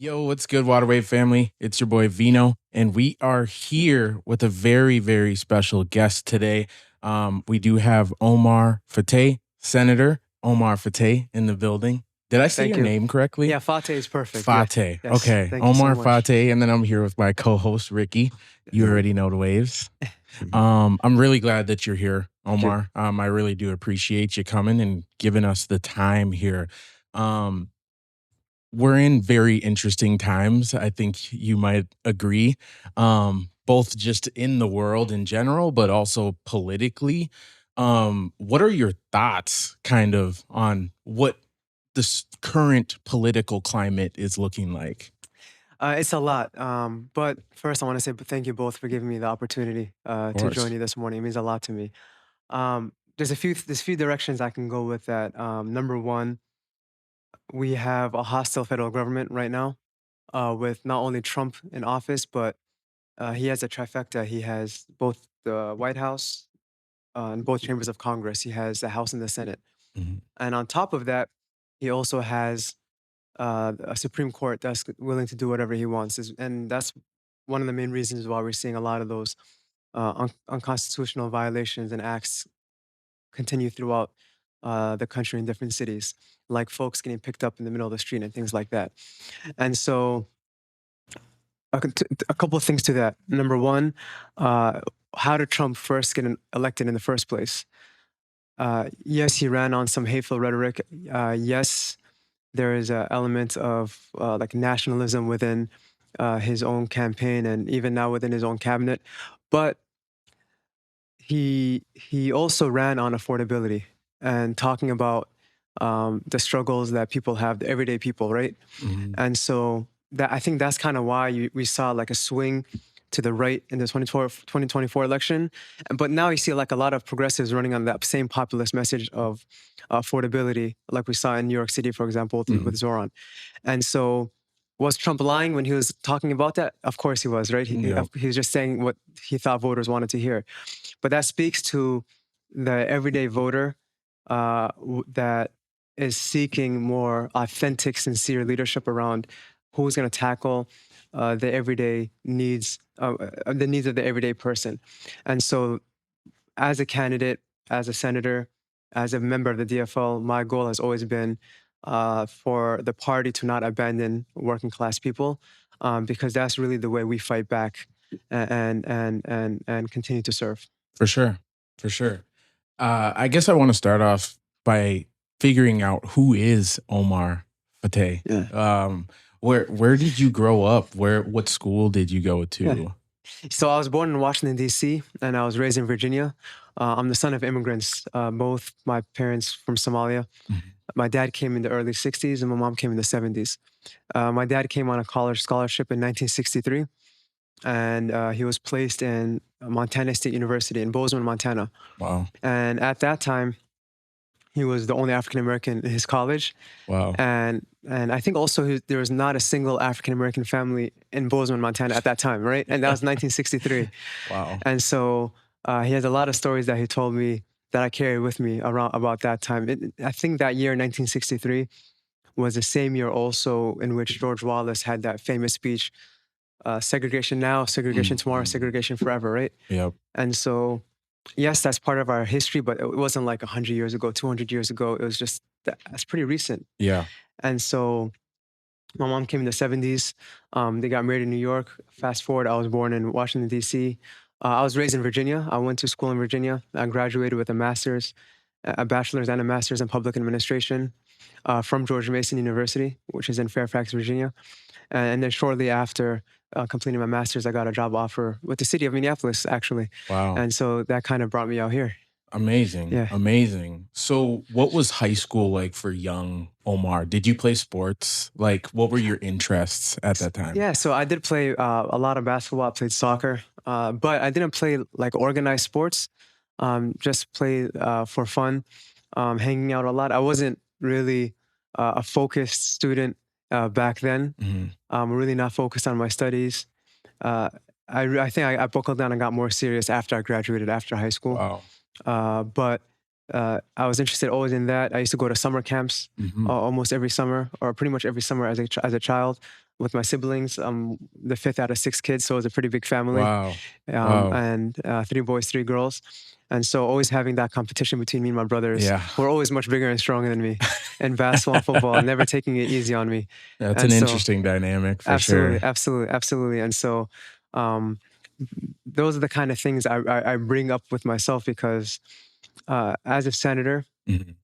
Yo, what's good, Waterway family? It's your boy Vino, and we are here with a very, very special guest today. We do have Omar Fateh, Senator Omar Fateh, in the building. Did I say Thank your you. name correctly? Yeah, Fateh is perfect. Yeah. Fateh. Yes. Okay, Thank you so Omar much. Fateh, and then I'm here with my co-host Ricky. You Yes. already know the waves. Mhm. I'm really glad that you're here, Thank you. Omar. I really do appreciate you coming and giving us the time here. Um, we're in very interesting times. I think you might agree, both just in the world in general, but also politically. What are your thoughts, kind of, on what this current political climate is looking like? It's a lot. But first, I want to say thank you both for giving me the opportunity Of to join course. you this morning. It means a lot to me. There's a few directions I can go with that. Number one, we have a hostile federal government right now, with not only Trump in office, but he has a trifecta. He has both the White House and both chambers of Congress. He has the House and the Senate, Mhm. and on top of that, he also has a Supreme Court that's willing to do whatever he wants. And that's one of the main reasons why we're seeing a lot of those unconstitutional violations and acts continue throughout the country in different cities, like folks getting picked up in the middle of the street and things like that. And so, a couple of things to that. Number one, uh, how did Trump first get elected in the first place? Yes, he ran on some hateful rhetoric. Yes, there is an element of like nationalism within his own campaign and even now within his own cabinet. But he also ran on affordability and talking about the struggles that people have, the everyday people, right? Mhm. And so that I think that's kind of why we saw like a swing to the right in the 2024 election. But now you see like a lot of progressives running on that same populist message of affordability, like we saw in New York City, for example, with Mhm. Zoran. And so, was Trump lying when he was talking about that? Of course he was, right? Yep. He was just saying what he thought voters wanted to hear. But that speaks to the everyday voter that is seeking more authentic, sincere leadership around who's going to tackle the everyday needs, the needs of the everyday person. And so, as a candidate, as a senator, as a member of the DFL, my goal has always been for the party to not abandon working class people, because that's really the way we fight back and continue to serve. For sure. For sure. I guess I want to start off by figuring out who is Omar Fateh. Yeah. Where did you grow up? What school did you go Yeah. to? So I was born in Washington, D.C., and I was raised in Virginia. I'm the son of immigrants, both my parents from Somalia. Mhm. My dad came in the early 60s and my mom came in the 70s. My dad came on a college scholarship in 1963, and he was placed in Montana State University in Bozeman, Montana. Wow. And at that time, he was the only African American in his college. Wow. And I think also there was not a single African American family in Bozeman, Montana at that time, right? And that was 1963. Wow. And so he has a lot of stories that he told me that I carry with me around about that time. I think that year, 1963, was the same year also in which George Wallace had that famous speech, segregation now, segregation tomorrow, Mhm. segregation forever, right? Yep. And so, yes, that's part of our history, but it wasn't like 100 years ago, 200 years ago. It was just, that's pretty recent. Yeah. And so my mom came in the 70s. They got married in New York. Fast forward, I was born in Washington, D.C. I was raised in Virginia. I went to school in Virginia. I graduated with a master's, a bachelor's and a master's in public administration from George Mason University, which is in Fairfax, Virginia. And then shortly after completing my master's, I got a job offer with the city of Minneapolis, actually. Wow. And so that kind of brought me out here. Amazing. Yeah. Amazing. So what was high school like for young Omar? Did you play sports? Like, what were your interests at that time? Yeah, so I did play a lot of basketball. I played soccer, but I didn't play like organized sports. Just play for fun, hanging out a lot. I wasn't really a focused student back then. Mhm. Really not focused on my studies. Uh, I think I buckled down and got more serious after I graduated, after high school. Wow. But I was interested always in that. I used to go to summer camps Mhm. almost every summer, or pretty much every summer as a child. with my siblings. I'm the fifth out of six kids, so it was a pretty big family, Wow. Wow. and three boys, three girls. And so always having that competition between me and my brothers, Yeah. who are always much bigger and stronger than me, in basketball and football, never taking it easy on me. That's an And so interesting dynamic for absolutely, sure. absolutely, absolutely. And so um, those are the kind of things I bring up with myself because as a senator, Mhm.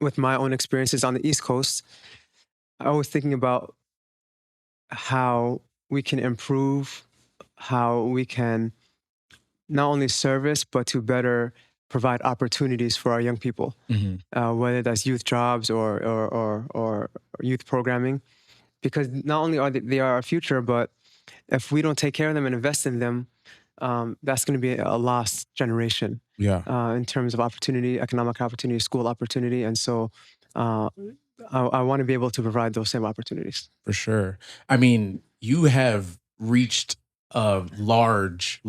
with my own experiences on the East Coast, I was thinking about how we can improve, how we can not only service, but to better provide opportunities for our young people, Mhm. whether that's youth jobs or youth programming. Because not only are they are our future, but if we don't take care of them and invest in them, that's going to be a lost generation Yeah. in terms of opportunity, economic opportunity, school opportunity. And so uh, I want to be able to provide those same opportunities. For sure. I mean, you have reached a large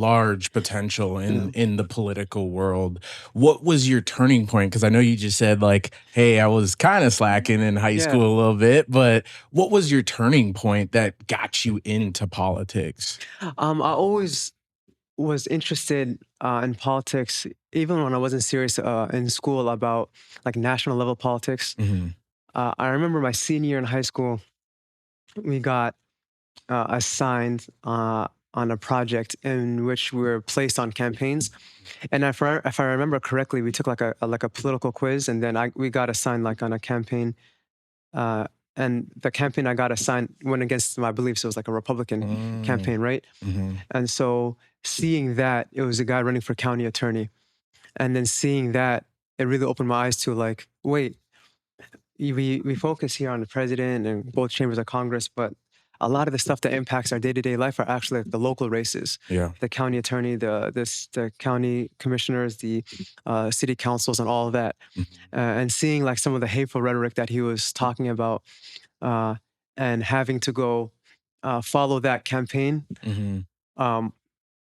potential Yeah. in the political world. What was your turning point? Because I know you just said like, "Hey, I was kind of slacking in high Yeah. school a little bit," but what was your turning point that got you into politics? I always was interested in politics, even when I wasn't serious in school about like national level politics. Mhm. I remember my senior year in high school, we got assigned on a project in which we were placed on campaigns. And if I remember correctly, we took like a political quiz, and then we got assigned like on a campaign. Uh, and the campaign I got assigned went against my beliefs. It was like a Republican Mm. campaign, right? Mhm. And so seeing that, it was a guy running for county attorney. And then seeing that, it really opened my eyes to like, wait, we focus here on the president and both chambers of Congress, but a lot of the stuff that impacts our day-to-day life are actually like the local races, Yeah. the county attorney, the county commissioners, the city councils, and all of that. Mhm. And seeing like some of the hateful rhetoric that he was talking about, uh, and having to go follow that campaign. Mhm. Um,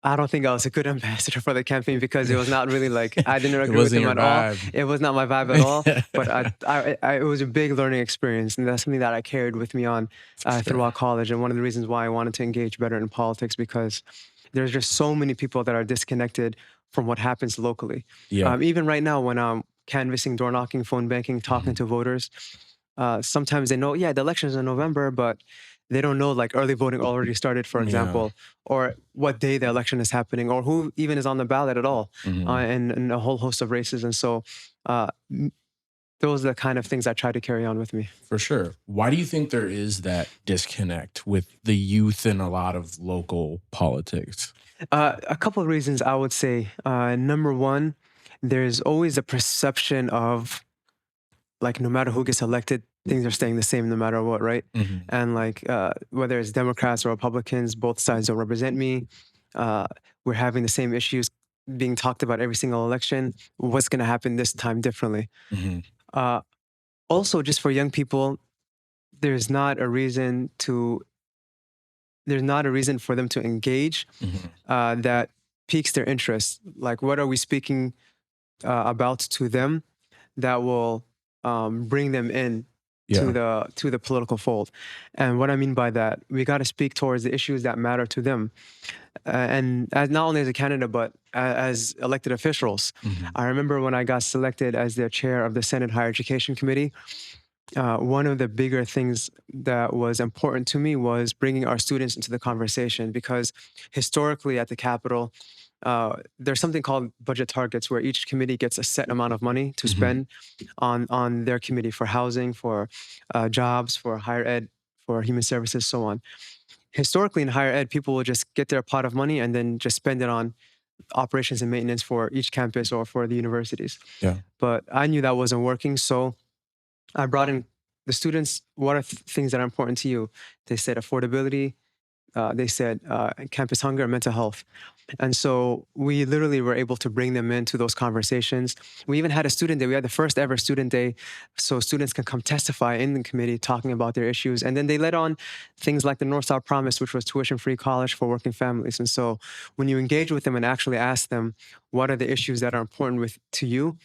I don't think I was a good ambassador for the campaign because it was not really like I didn't It agree with wasn't him your at all. vibe. It was not my vibe at all. But it was a big learning experience, and that's something that I carried with me on For sure. throughout college. And one of the reasons why I wanted to engage better in politics because there's just so many people that are disconnected from what happens locally. Yeah. Even right now, when I'm canvassing, door knocking, phone banking, talking Mhm. to voters, sometimes they know, yeah, the election's in November, but they don't know like early voting already started, for Yeah. example, or what day the election is happening, or who even is on the ballot at all, Mhm. and a whole host of races. And so, uh, m- those are the kind of things I try to carry on with me. For sure. Why do you think there is that disconnect with the youth in a lot of local politics? A couple of reasons I would say. Number one, there's always a perception of like no matter who gets elected, things are staying the same no matter what, right? Mhm. And like whether it's Democrats or Republicans, both sides don't represent me. Uh, we're having the same issues being talked about every single election. What's going to happen this time differently? Mhm. Uh, Also, just for young people, there's not a reason to. There's not a reason for them to engage Mhm. that piques their interest. Like, what are we speaking about to them that will bring them in Yeah. to the political fold. And what I mean by that, we got to speak towards the issues that matter to them, and as not only as a candidate but as elected officials. Mhm. I remember when I got selected as the chair of the Senate Higher Education Committee. One of the bigger things that was important to me was bringing our students into the conversation because historically at the Capitol, there's something called budget targets where each committee gets a set amount of money to Mhm. spend on their committee for housing, for jobs, for higher ed, for human services, so on. Historically, in higher ed, people will just get their pot of money and then just spend it on operations and maintenance for each campus or for the universities. Yeah. But I knew that wasn't working, so I brought in the students. What are things that are important to you? They said affordability. They said campus hunger and mental health. And so we literally were able to bring them into those conversations. We even had a student day. We had the first ever student day so students can come testify in the committee talking about their issues. And then they led on things like the North South Promise, which was tuition-free college for working families. And so when you engage with them and actually ask them, what are the issues that are important to you?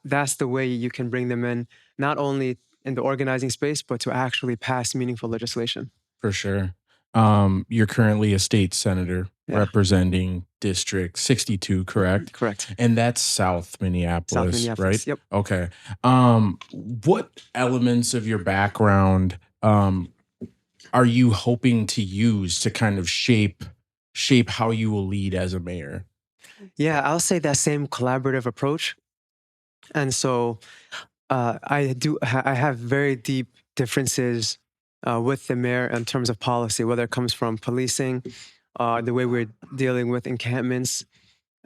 That's the way you can bring them in, not only in the organizing space, but to actually pass meaningful legislation. For sure. You're currently a state senator Yeah, representing District 62, correct? correct. And that's South South Minneapolis, right? Minneapolis. Yep. Okay. What elements of your background are you hoping to use to kind of shape how you will lead as a mayor? Yeah, I'll say that same collaborative approach. And so I have very deep differences with the mayor in terms of policy, whether it comes from policing, the way we're dealing with encampments,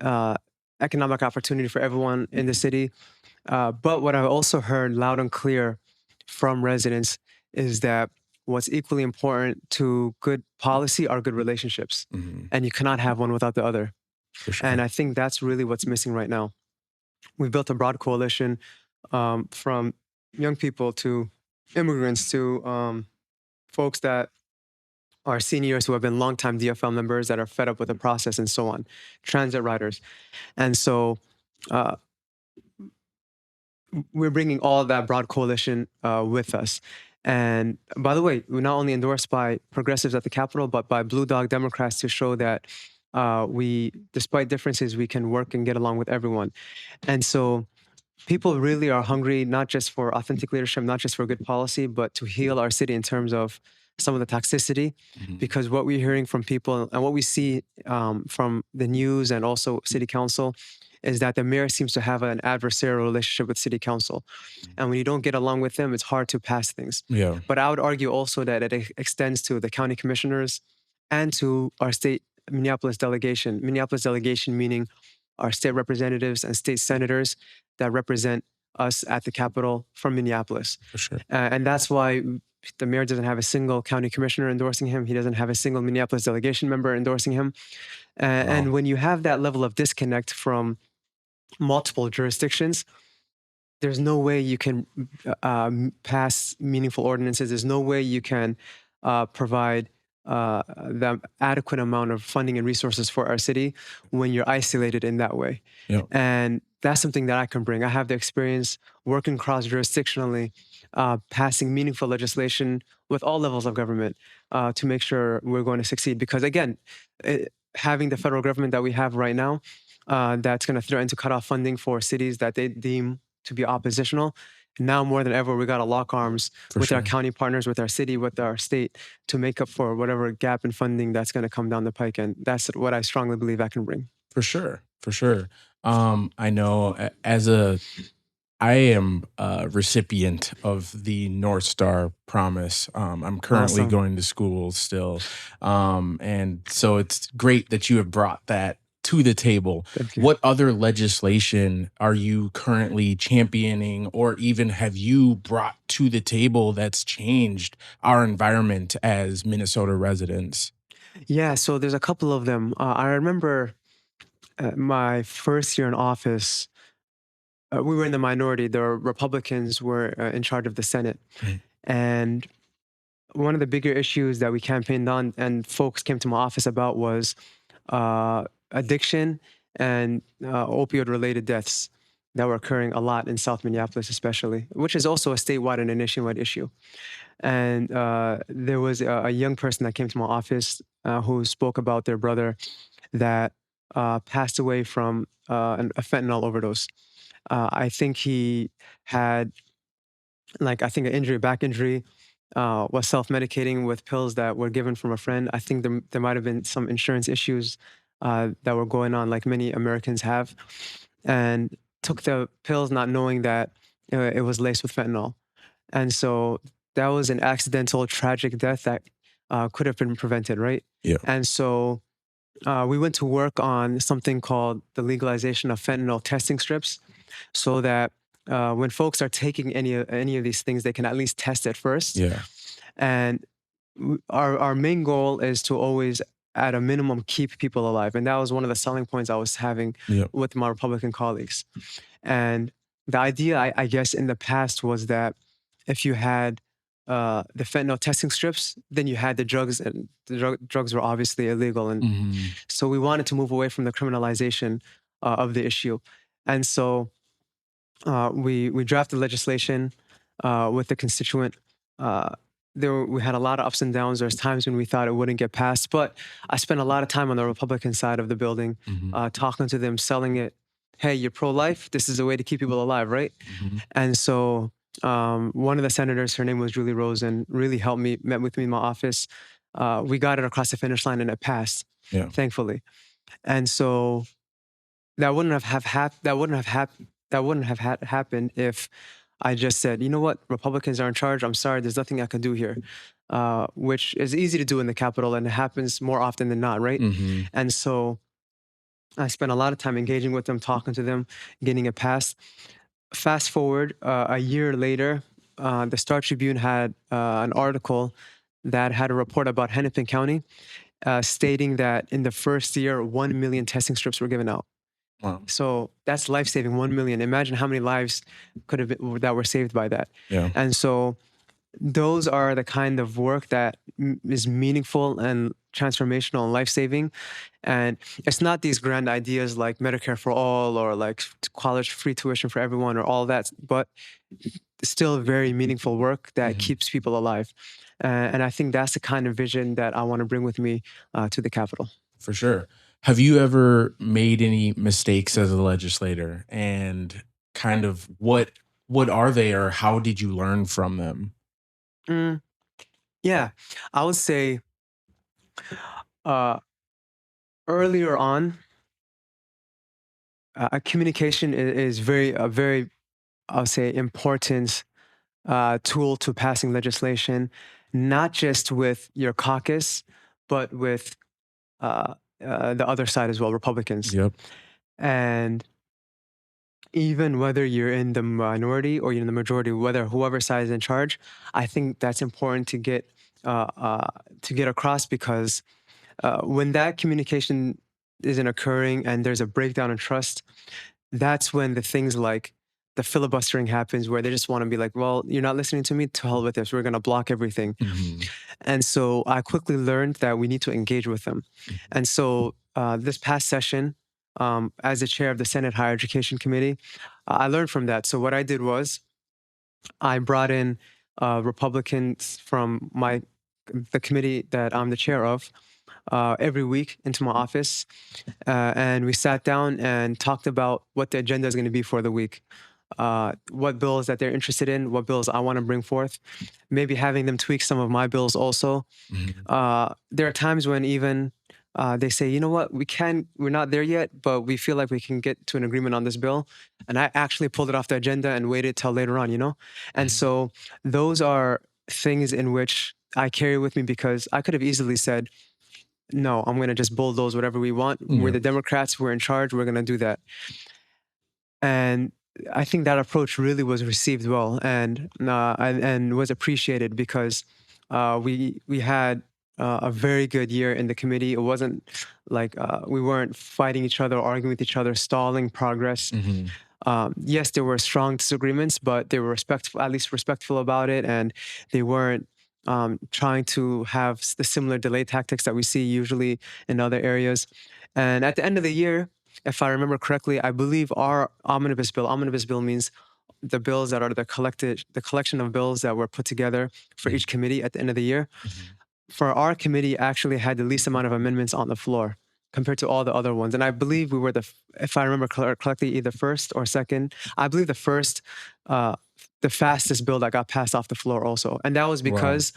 uh, economic opportunity for everyone in the city. But what I also heard loud and clear from residents is that what's equally important to good policy are good relationships, Mhm. and you cannot have one without the other. For And sure. I think that's really what's missing right now. We've built a broad coalition from young people to immigrants to folks that are seniors who have been longtime DFL members that are fed up with the process and so on, transit riders. And so uh, we're bringing all of that broad coalition with us. And by the way, we're not only endorsed by progressives at the Capitol, but by Blue Dog Democrats to show that despite differences, we can work and get along with everyone. And so people really are hungry not just for authentic leadership, not just for good policy, but to heal our city in terms of some of the toxicity. Mhm. Because what we're hearing from people and what we see from the news and also city council is that the mayor seems to have an adversarial relationship with city council. And when you don't get along with them, it's hard to pass things. Yeah, But I would argue also that it extends to the county commissioners and to our state Minneapolis delegation. Minneapolis delegation meaning our state representatives and state senators that represent us at the Capitol from Minneapolis. for sure. And that's why the mayor doesn't have a single county commissioner endorsing him. He doesn't have a single Minneapolis delegation member endorsing him. And Wow. when you have that level of disconnect from multiple jurisdictions, there's no way you can pass meaningful ordinances. There's no way you can provide the adequate amount of funding and resources for our city when you're isolated in that way. Yep. And that's something that I can bring. I have the experience working cross jurisdictionally, passing meaningful legislation with all levels of government to make sure we're going to succeed. Because again, having the federal government that we have right now, that's going to threaten to cut off funding for cities that they deem to be oppositional. Now more than ever, we got to lock arms For with our sure. county partners, with our city, with our state to make up for whatever gap in funding that's going to come down the pike. And that's what I strongly believe I can bring. For sure. For sure. I know as a I am a recipient of the North Star Promise. I'm currently Awesome. going to school still. And so it's great that you have brought that to the table. Thank you. What other legislation are you currently championing, or even have you brought to the table that's changed our environment as Minnesota residents? Yeah, so there's a couple of them. I remember my first year in office, we were in the minority. The Republicans were in charge of the Senate. Mm. And one of the bigger issues that we campaigned on and folks came to my office about was addiction and opioid related deaths that were occurring a lot in South Minneapolis, especially, which is also a statewide and a nationwide issue. And there was a young person that came to my office who spoke about their brother that passed away from a fentanyl overdose. I think he had I think an injury, back injury, was self-medicating with pills that were given from a friend. I think there might have been some insurance issues that were going on, like many Americans have, and took the pills not knowing that it was laced with fentanyl. And so that was an accidental, tragic death that could have been prevented, right? Yeah. And so we went to work on something called the legalization of fentanyl testing strips so that when folks are taking any of these things, they can at least test it first. Yeah. And our main goal is to always, at a minimum, keep people alive. And that was one of the selling points I was having Yeah. with my Republican colleagues. And the idea, I guess, in the past was that if you had the fentanyl testing strips, then you had the drugs, and the drugs were obviously illegal. And Mhm. so we wanted to move away from the criminalization of the issue. And so we drafted legislation with the constituent. Uh, we had a lot of ups and downs. There's times when we thought it wouldn't get passed, but I spent a lot of time on the Republican side of the building, Mhm. talking to them, selling it. Hey, you're pro-life. This is a way to keep people alive, right? Mhm. And so one of the senators, her name was Julie Rosen, really helped me, met with me in my office. We got it across the finish line and it passed, Yeah. thankfully. And so that wouldn't have happened if I just said, you know what, Republicans are in charge. I'm sorry, there's nothing I can do here, which is easy to do in the Capitol, and it happens more often than not, right? Mhm. And so I spent a lot of time engaging with them, talking to them, getting it passed. Fast forward a year later, the Star Tribune had an article that had a report about Hennepin County, stating that in the first year, 1 million testing strips were given out. Wow. So that's life saving, 1 million. Imagine how many lives could have been that were saved by that. Yeah. And so those are the kind of work that is meaningful and transformational and life saving. And it's not these grand ideas like Medicare for all or like college free tuition for everyone or all that, but still very meaningful work that Mhm. keeps people alive. And I think that's the kind of vision that I want to bring with me to the Capitol. For sure. Have you ever made any mistakes as a legislator, and kind of what are they, or how did you learn from them? Mm, yeah, I would say uh, earlier on, communication is very a very, I'll say, important tool to passing legislation, not just with your caucus, but with the other side as well, Republicans. Yep. And even whether you're in the minority or you're in the majority, whether whoever side is in charge, I think that's important uh, uh, to get across because when that communication isn't occurring and there's a breakdown in trust, that's when the things like the filibustering happens where they just want to be like, well, you're not listening to me, to hell with this. We're going to block everything. Mhm. And so I quickly learned that we need to engage with them. Mhm. And so this past session, as the chair of the Senate Higher Education Committee, I learned from that. So what I did was I brought in Republicans from the committee that I'm the chair of every week into my office, and we sat down and talked about what the agenda is going to be for the week, what bills that they're interested in, what bills I want to bring forth, maybe having them tweak some of my bills also. Mhm. There are times when even they say, you know what, we're not there yet, but we feel like we can get to an agreement on this bill. And I actually pulled it off the agenda and waited till later on, you know? And Mhm. so those are things in which I carry with me because I could have easily said, no, I'm going to just bulldoze whatever we want. We're Yep. the Democrats, we're in charge, we're going to do that. And I think that approach really was received well and was appreciated because we had a very good year in the committee. It wasn't like we weren't fighting each other, arguing with each other, stalling progress. Mhm. Yes, there were strong disagreements, but they were respectful, at least respectful about it, and they weren't trying to have the similar delay tactics that we see usually in other areas. And at the end of the year, if I remember correctly, I believe our omnibus bill means the bills that are the collection of bills that were put together for Mhm. each committee at the end of the year. Mhm. For our committee, actually had the least amount of amendments on the floor compared to all the other ones. And I believe we were if I remember correctly, either first or second. I believe uh, the fastest bill that got passed off the floor also. And that was Wow. because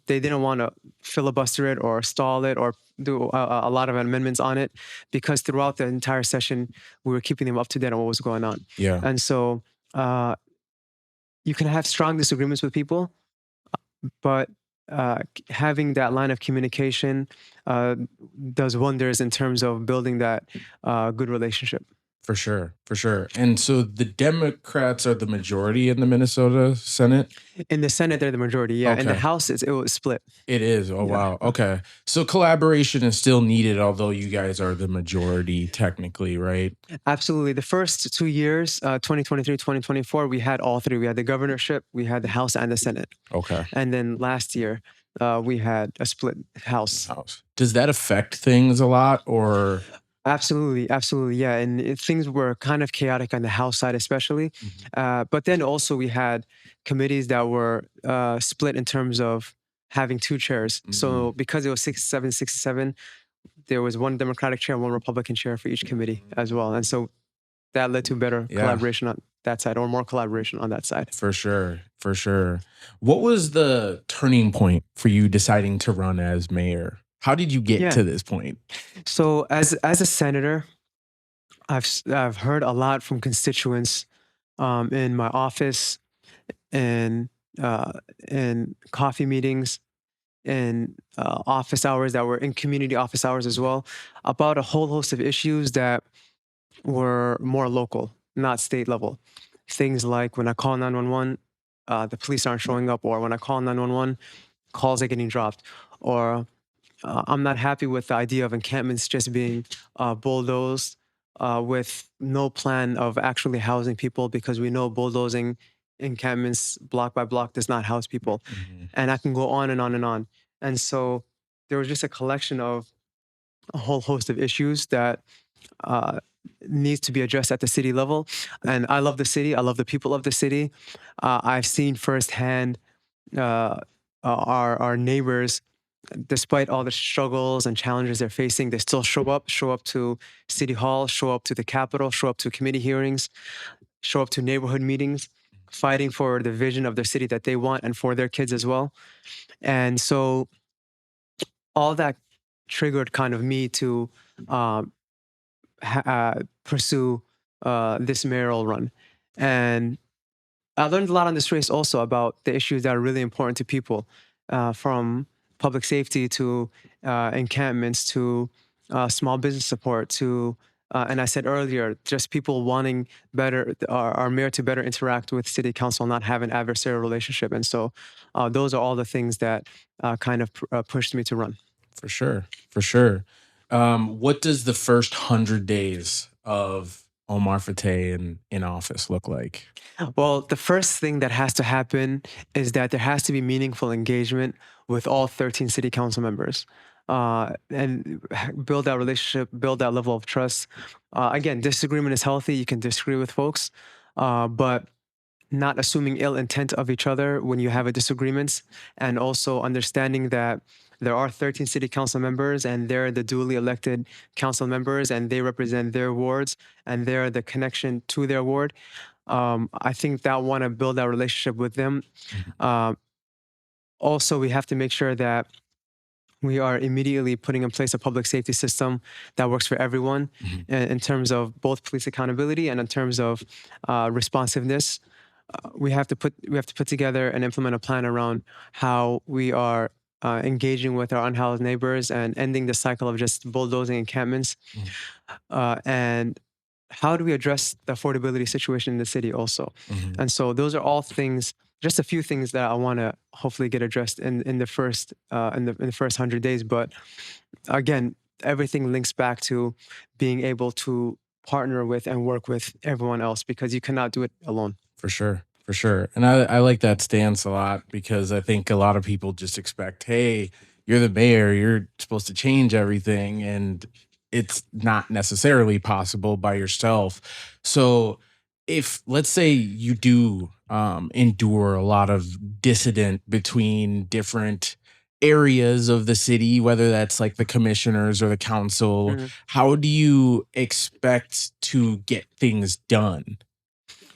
they didn't want to filibuster it or stall it or do a lot of amendments on it because throughout the entire session, we were keeping them up to date on what was going on. Yeah. And so uh, you can have strong disagreements with people, but having that line of communication uh, does wonders in terms of building that good relationship. For sure. For sure. And so the Democrats are the majority in the Minnesota Senate? In the Senate, they're the majority. Yeah. In the Okay. House, it was split. It is. Oh, Yeah. wow. Okay. So collaboration is still needed, although you guys are the majority technically, right? Absolutely. The first 2 years, 2023, 2024, we had all three. We had the governorship, we had the House, and the Senate. Okay. And then last year, we had a split House. House. Does that affect things a lot, or? Absolutely, absolutely, yeah, and things were kind of chaotic on the House side, especially. Mhm. But then also we had committees that were split in terms of having two chairs. So Mm. because it was 67, 67, there was one Democratic chair and one Republican chair for each committee as well, and so that led to better Yeah. collaboration on that side, or more collaboration on that side. For sure, for sure. What was the turning point for you deciding to run as mayor? How did you get Yeah. to this point? So as a senator, I've heard a lot from constituents in my office and in coffee meetings and office hours that were in community office hours as well about a whole host of issues that were more local, not state level. Things like when I call 911, the police aren't showing up, or when I call 911, calls are getting dropped, or I'm not happy with the idea of encampments just being bulldozed with no plan of actually housing people, because we know bulldozing encampments block by block does not house people. Mhm. And I can go on and on and on. And so there was just a collection of a whole host of issues that uh, needs to be addressed at the city level. And I love the city. I love the people of the city. I've seen firsthand our neighbors, despite all the struggles and challenges they're facing, they still show up to city hall, show up to the capitol, show up to committee hearings, show up to neighborhood meetings, fighting for the vision of their city that they want and for their kids as well. And so all that triggered kind of me to um, pursue this mayoral run. And I learned a lot on this race also about the issues that are really important to people, from public safety to encampments to small business support to, and I said earlier, just people wanting better, our mayor to better interact with city council, not have an adversarial relationship. And so those are all the things that kind of pushed me to run. For sure, for sure. What does the first 100 days of Omar Fateh in office look like? Well, the first thing that has to happen is that there has to be meaningful engagement with all 13 city council members, and build that relationship, build that level of trust. Again, disagreement is healthy. You can disagree with folks, but not assuming ill intent of each other when you have a disagreements, and also understanding that there are 13 city council members and they're the duly elected council members and they represent their wards and they're the connection to their ward. I think that want to build that relationship with them. Mhm, Um, Also, we have to make sure that we are immediately putting in place a public safety system that works for everyone mhm, in terms of both police accountability and in terms of responsiveness. We have to put together and implement a plan around how we are engaging with our unhoused neighbors and ending the cycle of just bulldozing encampments. mhm, And how do we address the affordability situation in the city also? mhm. And so those are all things, just a few things that I want to hopefully get addressed in the first in the first 100 days. But again, everything links back to being able to partner with and work with everyone else, because you cannot do it alone. For sure, for sure. And I like that stance a lot because I think a lot of people just expect, hey, you're the mayor, you're supposed to change everything. And it's not necessarily possible by yourself. So if let's say you do endure a lot of dissident between different areas of the city, whether that's like the commissioners or the council, Mhm. how do you expect to get things done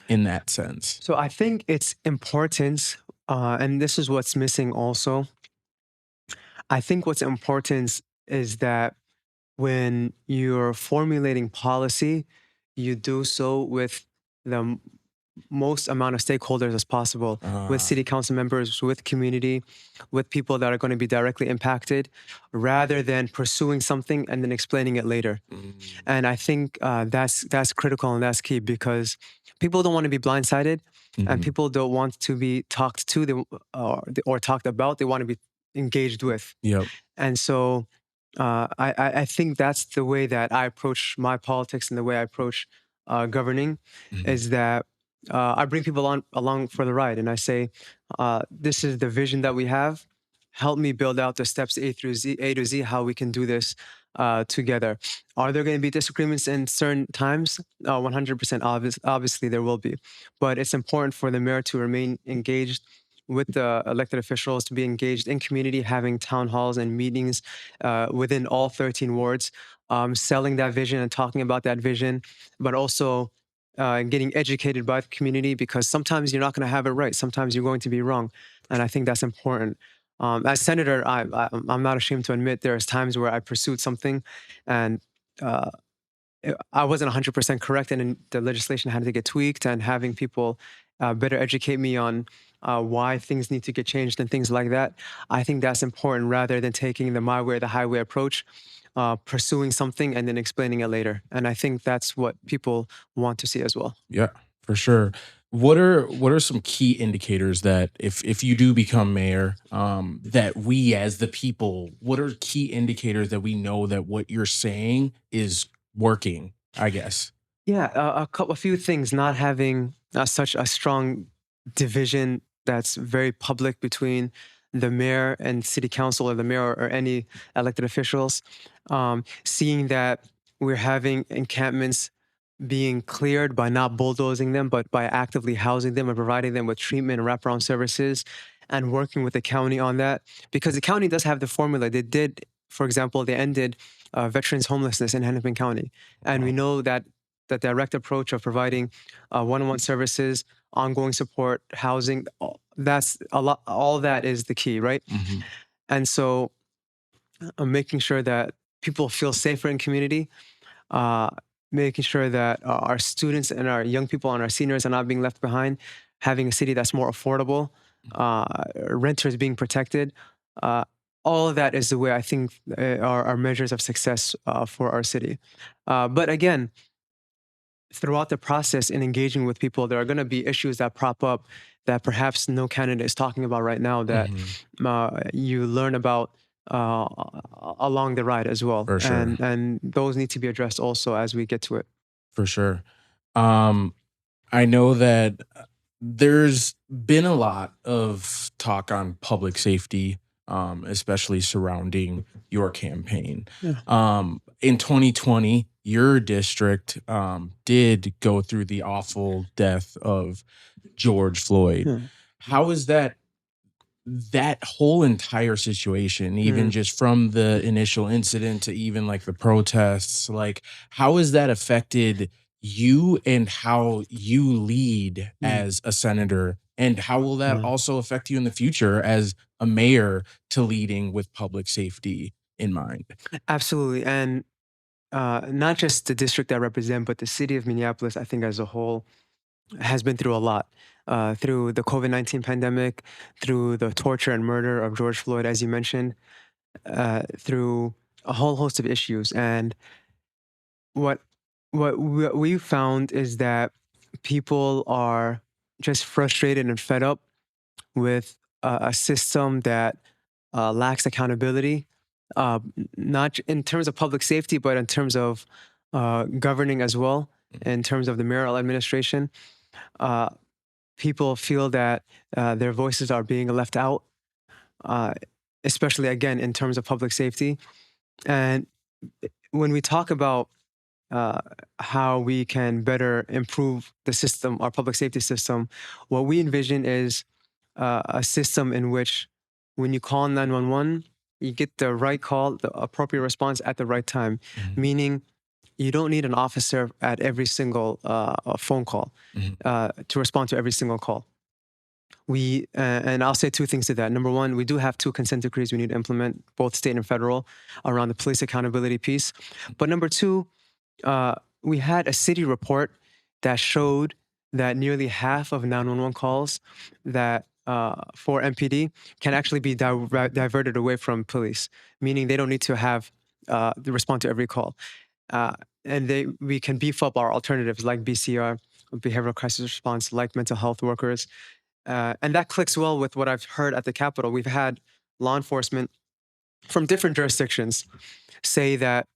in that sense? So I think it's important, and this is what's missing also. I think what's important is that when you're formulating policy, you do so with the most amount of stakeholders as possible, with Uh, city council members, with community, with people that are going to be directly impacted, rather than pursuing something and then explaining it later. mm, And I think that's critical and that's key, because people don't want to be blindsided, and mhm. people don't want to be talked to or talked about. They want to be engaged with. Yep. And so I think that's the way that I approach my politics and the way I approach governing, Mhm, is that I bring people on along for the ride, and I say, this is the vision that we have. help me build out the steps A to Z, how we can do this together. Are there going to be disagreements in certain times? 100% obviously there will be. But it's important for the mayor to remain engaged with the elected officials, to be engaged in community, having town halls and meetings within all 13 wards, selling that vision and talking about that vision, but also getting educated by the community, because sometimes you're not going to have it right. Sometimes you're going to be wrong. And I think that's important. As senator, I'm not ashamed to admit there's times where I pursued something and uh, I wasn't 100% correct, and then the legislation had to get tweaked, and having people better educate me on why things need to get changed and things like that. I think that's important rather than taking the my way or the highway approach, pursuing something and then explaining it later. And I think that's what people want to see as well. Yeah, for sure. What are some key indicators that if you do become mayor, that we as the people, what are key indicators that we know that what you're saying is working, I guess? Yeah, a few things. Not having such a strong division that's very public between the mayor and city council, or the mayor or any elected officials. Seeing that we're having encampments being cleared by not bulldozing them, but by actively housing them and providing them with treatment and wraparound services, and working with the county on that. Because the county does have the formula. They did, for example, they ended veterans homelessness in Hennepin County. And we Wow. know that the direct approach of providing one-on-one services, ongoing support, housing, that's a lot. All that is the key, right? Mhm. And so, making sure that people feel safer in community, uh, making sure that our students and our young people and our seniors are not being left behind, having a city that's more affordable, renters being protected. Uh, all of that is the way I think are measures of success for our city. But again, throughout the process in engaging with people, there are going to be issues that prop up that perhaps no candidate is talking about right now, that Mhm. you learn about uh, along the ride as well. For sure. And those need to be addressed also as we get to it. For sure. Um, I know that there's been a lot of talk on public safety, especially surrounding your campaign. Yeah. In 2020, your district did go through the awful death of George Floyd. Yeah. How is that whole entire situation, even Mm, just from the initial incident to even like the protests, like how has that affected you and how you lead mm, as a senator? And how will that uh, also affect you in the future as a mayor to leading with public safety in mind? absolutely. And not just the district I represent, but the city of Minneapolis, I think as a whole, has been through a lot. Through the COVID-19 pandemic, through the torture and murder of George Floyd, as you mentioned, through a whole host of issues. And what we found is that people are just frustrated and fed up with a system that lacks accountability, in terms of public safety, but in terms of governing as well. In terms of the mayoral administration, uh, people feel that their voices are being left out, uh, especially again in terms of public safety. And when we talk about uh, how we can better improve the system, our public safety system, what we envision is a system in which when you call 911, you get the right call, the appropriate response at the right time, Mhm, meaning you don't need an officer at every single phone call mhm, to respond to every single call. And I'll say two things to that. Number one, we do have two consent decrees we need to implement, both state and federal, around the police accountability piece. But number two, uh, we had a city report that showed that nearly half of 911 calls that for MPD can actually be diverted away from police, meaning they don't need to have the respond to every call. Uh, and we can beef up our alternatives like BCR, behavioral crisis response, like mental health workers. And that clicks well with what I've heard at the Capitol. We've had law enforcement from different jurisdictions say that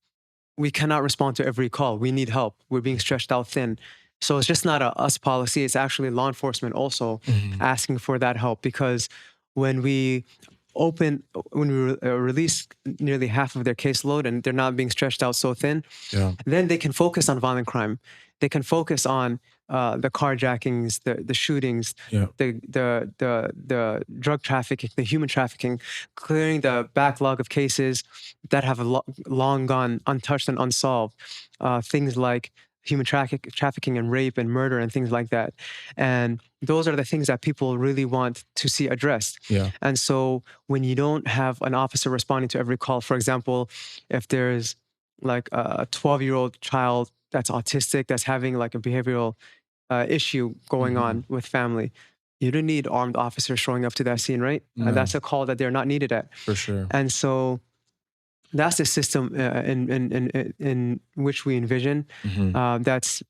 we cannot respond to every call. We need help. We're being stretched out thin. So it's just not a us policy. It's actually law enforcement also mhm, asking for that help, because when we when we release nearly half of their caseload and they're not being stretched out so thin, Yeah. then they can focus on violent crime. They can focus on the carjackings, the shootings, Yeah. the drug trafficking, the human trafficking, clearing the backlog of cases that have long gone untouched and unsolved. Things like human trafficking and rape and murder and things like that. And those are the things that people really want to see addressed. Yeah. And so when you don't have an officer responding to every call, for example, if there's like a 12-year-old child that's autistic, that's having like a behavioral issue going Mhm. on with family, you don't need armed officers showing up to that scene, right? No, That's a call that they're not needed at. for sure. And so that's the system in which we envision Mhm. that's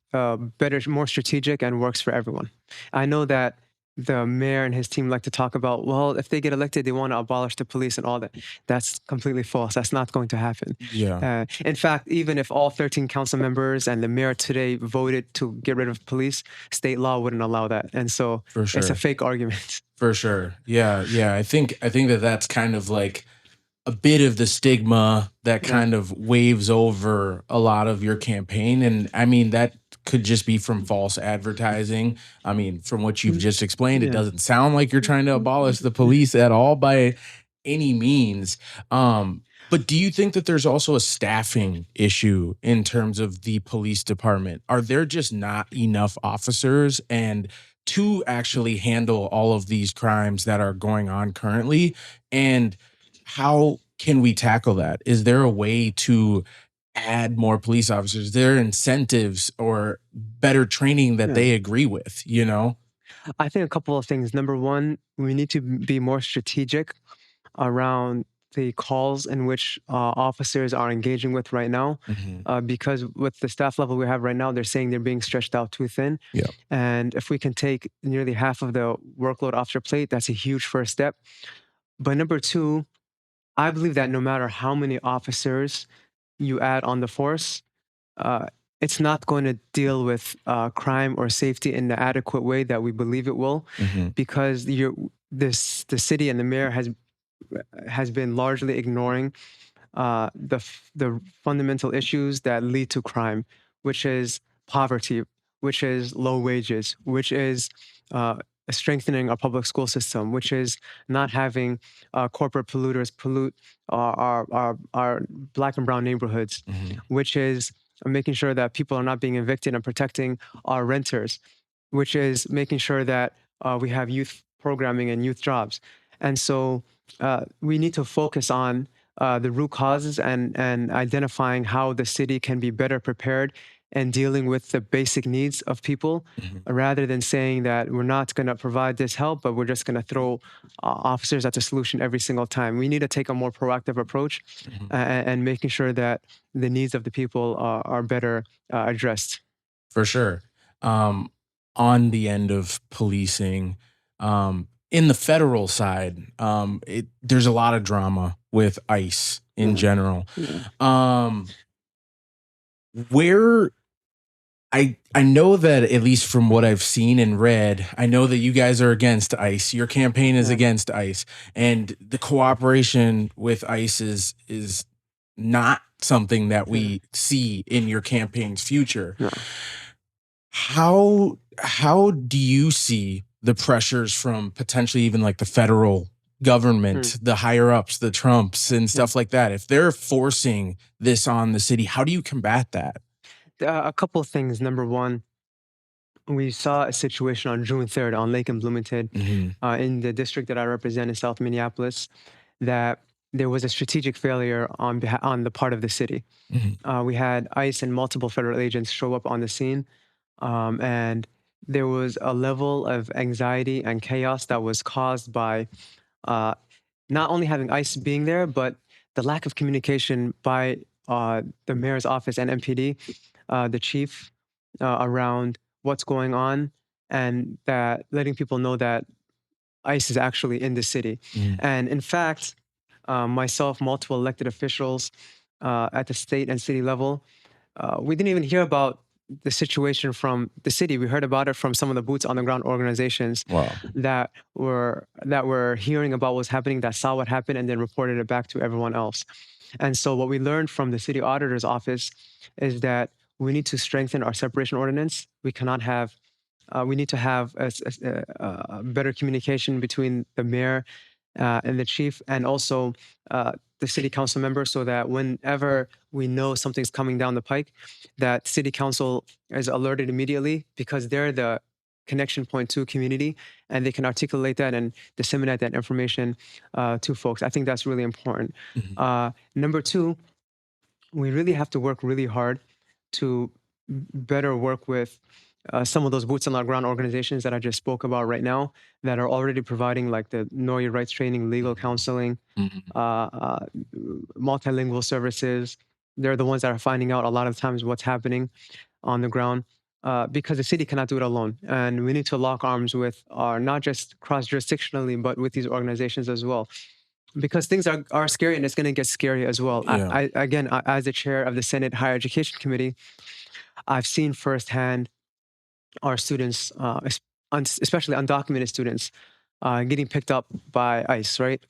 better, more strategic, and works for everyone. I know that the mayor and his team like to talk about, well, if they get elected, they want to abolish the police and all that. That's completely false. That's not going to happen. Yeah, In fact, even if all 13 council members and the mayor today voted to get rid of police, state law wouldn't allow that. And so for it's a sure. fake argument. For sure. Yeah, yeah. I think that that's kind of like a bit of the stigma that Yeah. kind of waves over a lot of your campaign. And I mean, that could just be from false advertising. I mean, from what you've Mm, just explained, it yeah. doesn't sound like you're trying to abolish the police at all by any means. But do you think that there's also a staffing issue in terms of the police department? Are there just not enough officers and to actually handle all of these crimes that are going on currently? And how can we tackle that? Is there a way to add more police officers? Is there incentives or better training that Yeah. they agree with, you know? I think a couple of things. Number one, we need to be more strategic around the calls in which officers are engaging with right now. Mhm. Because with the staff level we have right now, they're saying they're being stretched out too thin. Yeah. And if we can take nearly half of the workload off their plate, that's a huge first step. But number two, I believe that no matter how many officers you add on the force, uh, it's not going to deal with crime or safety in the adequate way that we believe it will, Mhm. because the city and the mayor has been largely ignoring the fundamental issues that lead to crime, which is poverty, which is low wages, which is uh, strengthening our public school system, which is not having corporate polluters pollute our black and brown neighborhoods, Mhm. which is making sure that people are not being evicted and protecting our renters, which is making sure that we have youth programming and youth jobs. And so we need to focus on the root causes and identifying how the city can be better prepared and dealing with the basic needs of people, Mhm. rather than saying that we're not going to provide this help, but we're just going to throw officers at the solution every single time. We need to take a more proactive approach Mhm. and making sure that the needs of the people are better addressed. For sure. Um, on the end of policing, in the federal side, there's a lot of drama with ICE in Yeah. general. Yeah. Um, where I know that at least from what I've seen and read, I know that you guys are against ICE. Your campaign is Yeah. against ICE, and the cooperation with ICE is not something that Yeah. we see in your campaign's future. Yeah. How do you see the pressures from potentially even like the federal Mm. government, the higher ups, the Trumps and Yeah. stuff like that? If they're forcing this on the city, how do you combat that? A couple of things. Number one, we saw a situation on June 3rd on Lake and Bloomington Mhm. in the district that I represent in South Minneapolis, that there was a strategic failure on the part of the city. Mhm. We had ICE and multiple federal agents show up on the scene, and there was a level of anxiety and chaos that was caused by uh, not only having ICE being there, but the lack of communication by the mayor's office and MPD, the chief, around what's going on, and that letting people know that ICE is actually in the city. Mhm. And in fact, myself, multiple elected officials at the state and city level, we didn't even hear about the situation from the city. We heard about it from some of the boots on the ground organizations Wow. that were hearing about what's happening, that saw what happened, and then reported it back to everyone else. And so what we learned from the city auditor's office is that we need to strengthen our separation ordinance. We need to have a better communication between the mayor and the chief, and also the city council member, so that whenever we know something's coming down the pike, that city council is alerted immediately, because they're the connection point to community, and they can articulate that and disseminate that information to folks. I think that's really important. Mhm. Number two, we really have to work really hard to better work with some of those boots on the ground organizations that I just spoke about right now, that are already providing like the know your rights training, legal Mhm. counseling, Mhm. multilingual services. They're the ones that are finding out a lot of times what's happening on the ground, because the city cannot do it alone. And we need to lock arms with our, not just cross jurisdictionally, but with these organizations as well. Because things are scary, and it's going to get scary as well. Yeah. As the chair of the Senate Higher Education Committee, I've seen firsthand our students, especially undocumented students, getting picked up by ICE, right?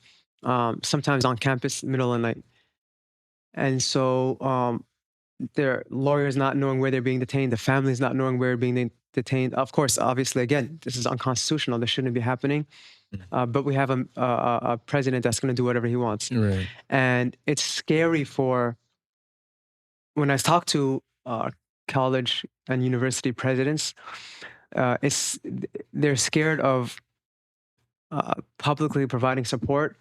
Sometimes on campus, middle of the night. And so their lawyers not knowing where they're being detained, the families not knowing where they're being detained. Of course, obviously, again, this is unconstitutional. This shouldn't be happening. Mhm. But we have a president that's going to do whatever he wants. Right. And it's scary for, when I talk to college and university presidents, it's they're scared of publicly providing support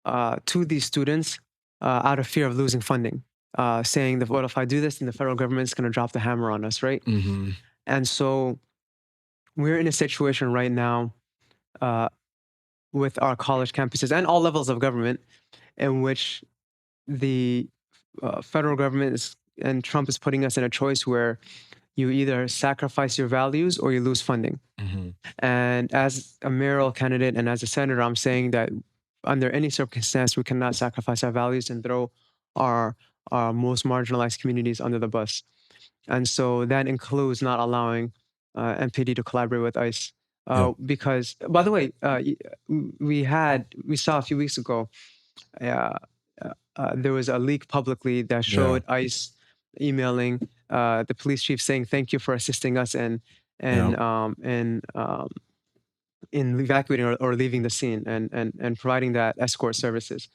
to these students out of fear of losing funding, saying that, well, if I do this, then the federal government's going to drop the hammer on us, right? Mhm. And so we're in a situation right now uh, with our college campuses and all levels of government, in which the federal government and Trump is putting us in a choice where you either sacrifice your values or you lose funding. Mhm. And as a mayoral candidate and as a senator, I'm saying that under any circumstance, we cannot sacrifice our values and throw our, our most marginalized communities under the bus. And so that includes not allowing MPD to collaborate with ICE. Yep. Because, by the way, we saw a few weeks ago, uh, there was a leak publicly that Yeah. showed ICE emailing the police chief saying, "Thank you for assisting us Yeah. and in evacuating or leaving the scene, and providing that escort services."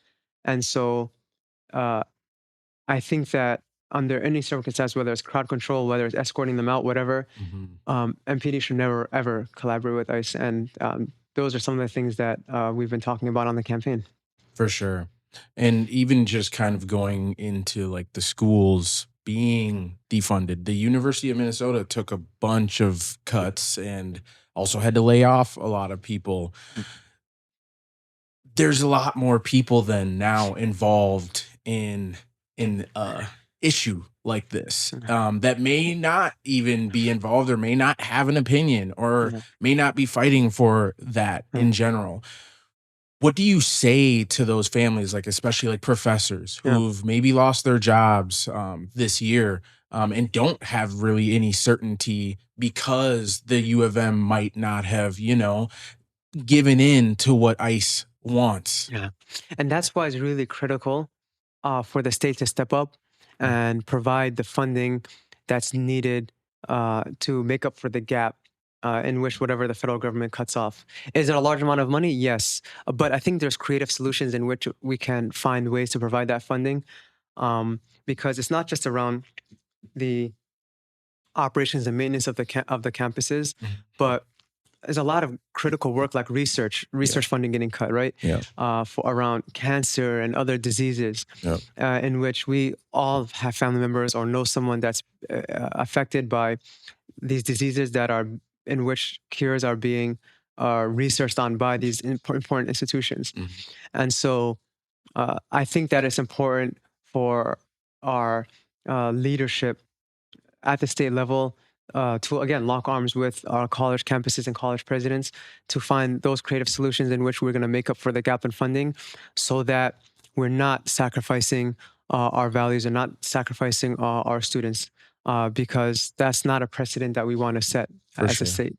And so uh, I think that under any circumstance, whether it's crowd control, whether it's escorting them out, whatever, Mhm. MPD should never ever collaborate with ICE. And those are some of the things that we've been talking about on the campaign. For sure. And even just kind of going into like the schools being defunded, the University of Minnesota took a bunch of cuts and also had to lay off a lot of people. There's a lot more people than now involved in issue like this, Yeah. that may not even be involved or may not have an opinion or Yeah. may not be fighting for that Yeah. in general. What do you say to those families, like especially like professors Yeah. who've maybe lost their jobs this year, and don't have really any certainty because the U of M might not have, given in to what ICE wants? Yeah. And that's why it's really critical for the state to step up Mm. and provide the funding that's needed to make up for the gap in which whatever the federal government cuts off. Is it a large amount of money? Yes. But I think there's creative solutions in which we can find ways to provide that funding, because it's not just around the operations and maintenance of the campuses, Mhm. but there's a lot of critical work like Yeah. research funding getting cut, right? Yeah. For around cancer and other diseases, Yeah. in which we all have family members or know someone that's affected by these diseases that are, in which cures are being researched on by these important institutions. Mhm. And so I think that it's important for our leadership at the state level to again lock arms with our college campuses and college presidents to find those creative solutions in which we're going to make up for the gap in funding, so that we're not sacrificing our values and not sacrificing our students. because that's not a precedent that we want to set For as a sure. state.